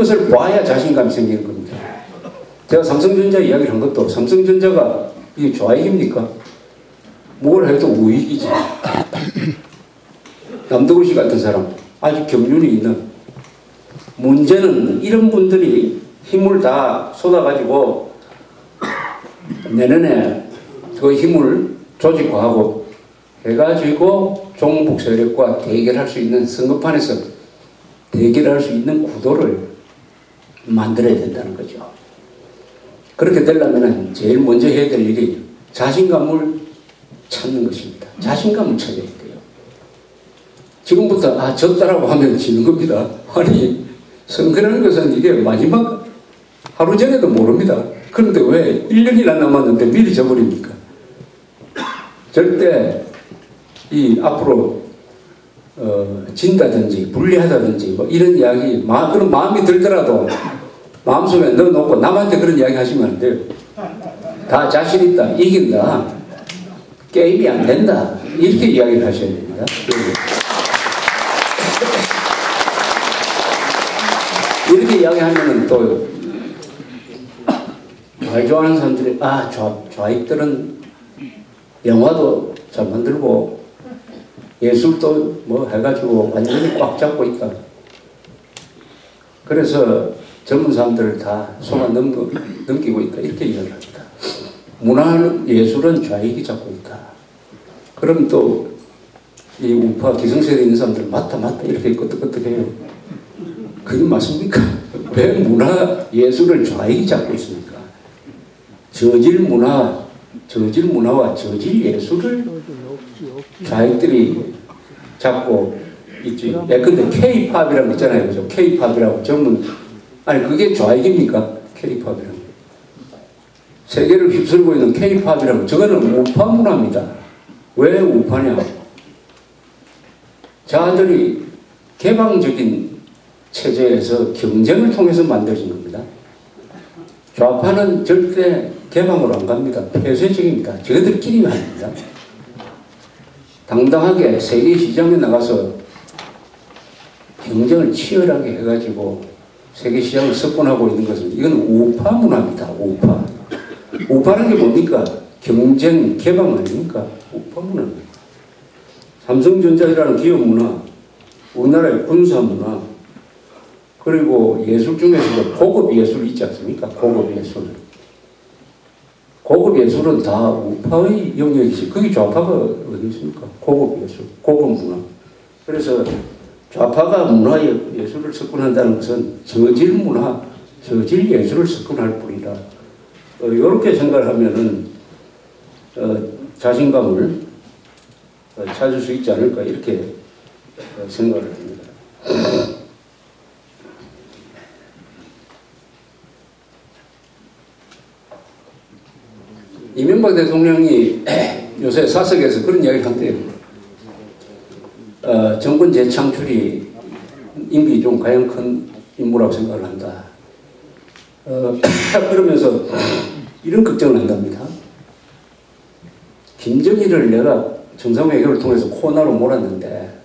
것을 봐야 자신감이 생기는 겁니다. 제가 삼성전자 이야기를 한 것도 삼성전자가 이게 좌익입니까? 뭘 해도 우익이지. 남도구시 같은 사람 아주 경륜이 있는, 문제는 이런 분들이 힘을 다 쏟아가지고 내년에 그 힘을 조직화하고 해가지고 종북 세력과 대결할 수 있는, 선거판에서 대결할 수 있는 구도를 만들어야 된다는 거죠. 그렇게 되려면 제일 먼저 해야 될 일이 자신감을 찾는 것입니다. 자신감을 찾아야 돼요. 지금부터 졌다라고 하면 지는 겁니다. 아니, 선거라는 것은 이게 마지막 하루 전에도 모릅니다. 그런데 왜 1년이나 남았는데 미리 져버립니까? 절대 이 앞으로 진다든지 불리하다든지 뭐 이런 이야기, 그런 마음이 들더라도 마음속에 넣어놓고 남한테 그런 이야기 하시면 안 돼요. 다 자신 있다, 이긴다, 게임이 안 된다, 이렇게 이야기를 하셔야 됩니다. 이렇게 이야기하면은 또 말 좋아하는 사람들이 좌익들은 영화도 잘 만들고 예술도 뭐 해가지고 완전히 꽉 잡고 있다. 그래서 젊은 사람들을 다 속아 넘기고 있다. 이렇게 이야기합니다. 문화 예술은 좌익이 잡고 있다. 그럼 또 이 우파 기성세대에 있는 사람들 맞다 이렇게 끄떡끄떡해요. 그게 맞습니까? 왜 문화 예술을 좌익이 잡고 있습니까? 저질 문화와 저질 예술을 좌익들이 잡고 있지. 근데 K-팝이라고 있잖아요. 그죠? K-팝이라고 아니, 그게 좌익입니까? K-팝이라고. 세계를 휩쓸고 있는 K-팝이라고. 저거는 우파 문화입니다. 왜 우파냐? 자들이 개방적인 체제에서 경쟁을 통해서 만들어진 겁니다. 좌파는 절대 개방으로 안 갑니다. 폐쇄적입니다. 저희들끼리만 합니다. 당당하게 세계 시장에 나가서 경쟁을 치열하게 해가지고 세계 시장을 석권하고 있는 것은 이건 우파 문화입니다. 우파라는 게 뭡니까? 경쟁, 개방 아닙니까? 우파 문화입니다. 삼성전자라는 기업 문화, 우리나라의 군사 문화, 그리고 예술 중에서도 고급 예술 있지 않습니까? 고급 예술. 고급 예술은 다 우파의 영역이지. 그게 좌파가 어디 있습니까? 고급 예술, 고급 문화. 그래서 좌파가 문화 예술을 석권한다는 것은 저질 문화, 저질 예술을 석권할 뿐이다. 이렇게 생각을 하면은 자신감을 찾을 수 있지 않을까, 이렇게 생각을 합니다. 이명박 대통령이 요새 사석에서 그런 이야기를 한대요. 정권 재창출이 임기 좀 가장 큰 임무라고 생각을 한다. 그러면서 이런 걱정을 한답니다. 김정일을 내가 정상회담을 통해서 코너로 몰았는데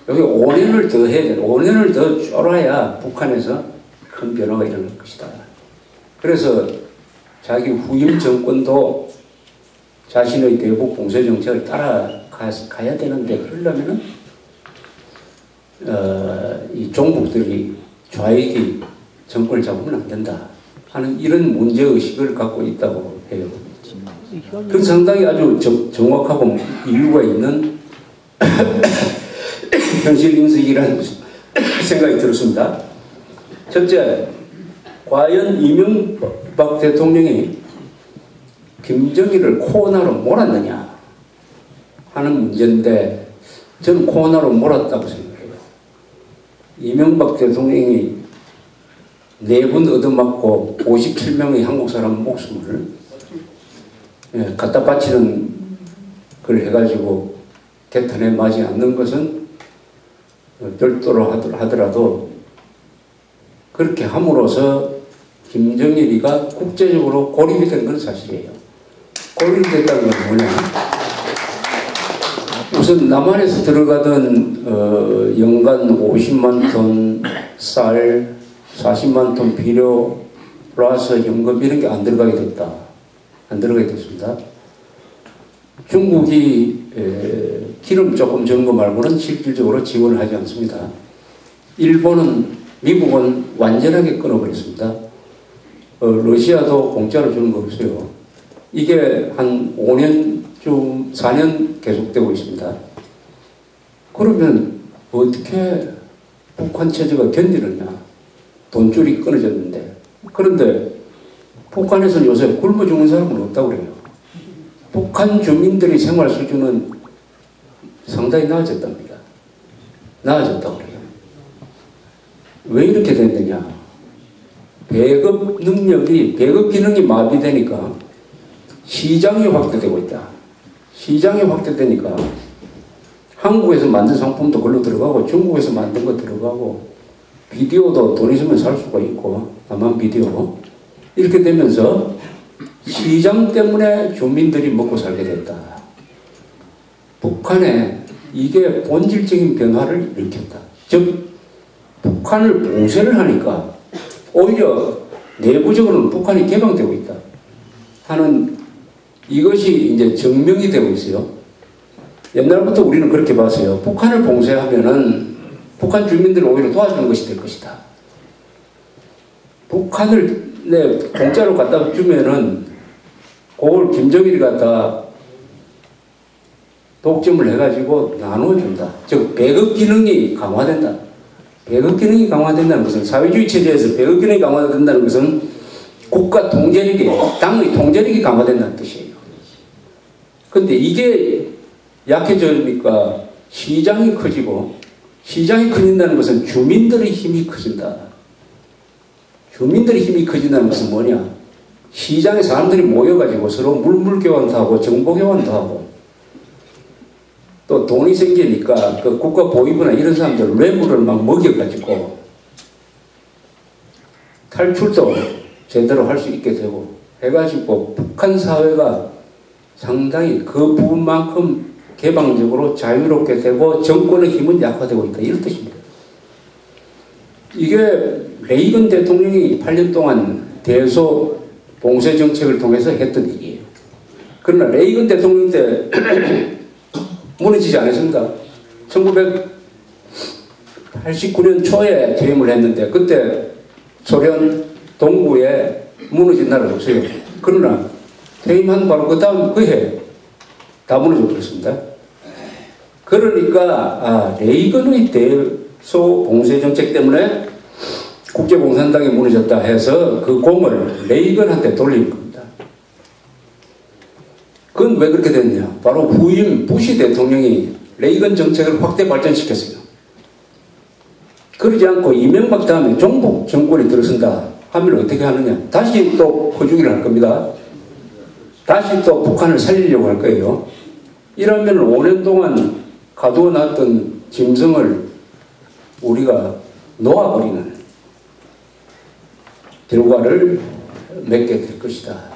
여기 5년을 더 해야 돼. 5년을 더 쫄아야 북한에서 큰 변화가 일어날 것이다. 그래서 자기 후임 정권도 자신의 대북 봉쇄 정책을 따라가야 되는데, 그러려면은 이 종북들이 좌익이 정권을 잡으면 안 된다 하는 이런 문제의식을 갖고 있다고 해요. 그건 상당히 아주 정확하고 이유가 있는 현실 인식이라는 생각이 들었습니다. 첫째, 과연 이명박 대통령이 김정일을 코너로 몰았느냐 하는 문제인데, 저는 코너로 몰았다고 생각해요. 이명박 대통령이 4번 얻어맞고 57명의 한국 사람 목숨을 갖다 바치는 걸 해가지고 개탄에 맞지 않는 것은 별도로 하더라도 그렇게 함으로써 김정일이가 국제적으로 고립이 된 건 사실이에요. 고립이 됐다는 건 뭐냐? 우선 남한에서 들어가던 연간 50만 톤 쌀, 40만 톤 비료 플러스 연금 이런 게 안 들어가게 됐다. 안 들어가게 됐습니다. 중국이 기름 조금 적은 거 말고는 실질적으로 지원을 하지 않습니다. 일본은, 미국은 완전하게 끊어버렸습니다. 러시아도 공짜로 주는 거 없어요. 이게 한 5년 좀 4년 계속되고 있습니다. 그러면 어떻게 북한 체제가 견디느냐? 돈줄이 끊어졌는데. 그런데 북한에서는 요새 굶어 죽는 사람은 없다고 그래요. 북한 주민들의 생활 수준은 상당히 나아졌답니다. 나아졌다고 그래요. 왜 이렇게 됐느냐? 배급 기능이 마비되니까 시장이 확대되고 있다. 시장이 확대되니까 한국에서 만든 상품도 걸로 들어가고 중국에서 만든 거 들어가고 비디오도 돈 있으면 살 수가 있고 다만 비디오 이렇게 되면서 시장 때문에 주민들이 먹고 살게 됐다. 북한에 이게 본질적인 변화를 일으켰다. 즉 북한을 봉쇄를 하니까 오히려 내부적으로는 북한이 개방되고 있다 하는 이것이 이제 증명이 되고 있어요. 옛날부터 우리는 그렇게 봤어요. 북한을 봉쇄하면은 북한 주민들을 오히려 도와주는 것이 될 것이다. 북한을 공짜로 갖다 주면은 그걸 김정일이 갖다 독점을 해가지고 나눠준다. 즉 배급 기능이 강화된다. 배급 기능이 강화된다는 것은 사회주의 체제에서 배급 기능이 강화된다는 것은 국가 통제력이, 당의 통제력이 강화된다는 뜻이에요. 근데 이게 약해지니까 시장이 커지고 시장이 커진다는 것은 주민들의 힘이 커진다. 주민들의 힘이 커진다는 것은 뭐냐? 시장에 사람들이 모여가지고 서로 물물교환도 하고 정보교환도 하고 또 돈이 생기니까 그 국가 보위부나 이런 사람들 뇌물을 막 먹여가지고 탈출도 제대로 할 수 있게 되고 해가지고 북한 사회가 상당히 그 부분만큼 개방적으로 자유롭게 되고 정권의 힘은 약화되고 있다. 이런 뜻입니다. 이게 레이건 대통령이 8년 동안 대소 봉쇄 정책을 통해서 했던 일이에요. 그러나 레이건 대통령 때 무너지지 않았습니다. 1989년 초에 퇴임을 했는데 그때 소련 동부에 무너진 나라가 없어요. 그러나 퇴임한 바로 그 다음 그 해 다 무너져 버렸습니다. 그러니까 레이건의 대소 봉쇄 정책 때문에 국제공산당이 무너졌다 해서 그 공을 레이건한테 돌린 겁니다. 그건 왜 그렇게 됐냐? 바로 후임 부시 대통령이 레이건 정책을 확대 발전시켰어요. 그러지 않고 이명박 다음에 종북 정권이 들어선다 하면 어떻게 하느냐? 다시 또 퍼주기를 할 겁니다. 다시 또 북한을 살리려고 할 거예요. 이러면 5년 동안 가두어놨던 짐승을 우리가 놓아버리는 결과를 맺게 될 것이다.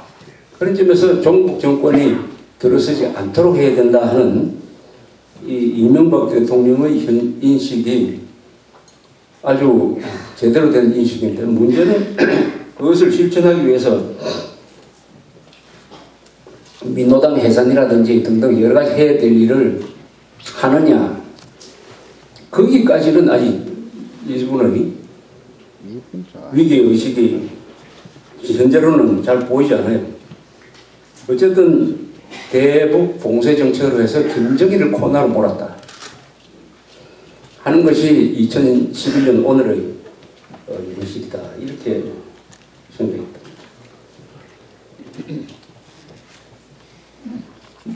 그런 점에서 종북 정권이 들어서지 않도록 해야 된다 하는 이 이명박 대통령의 현 인식이 아주 제대로 된 인식인데 문제는 그것을 실천하기 위해서 민노당 해산이라든지 등등 여러 가지 해야 될 일을 하느냐. 거기까지는 아직 일본의 위기의식이 현재로는 잘 보이지 않아요. 어쨌든 대북 봉쇄 정책으로 해서 김정일을 코너로 몰았다 하는 것이 2011년 오늘의 현실이다. 이렇게 생각합니다.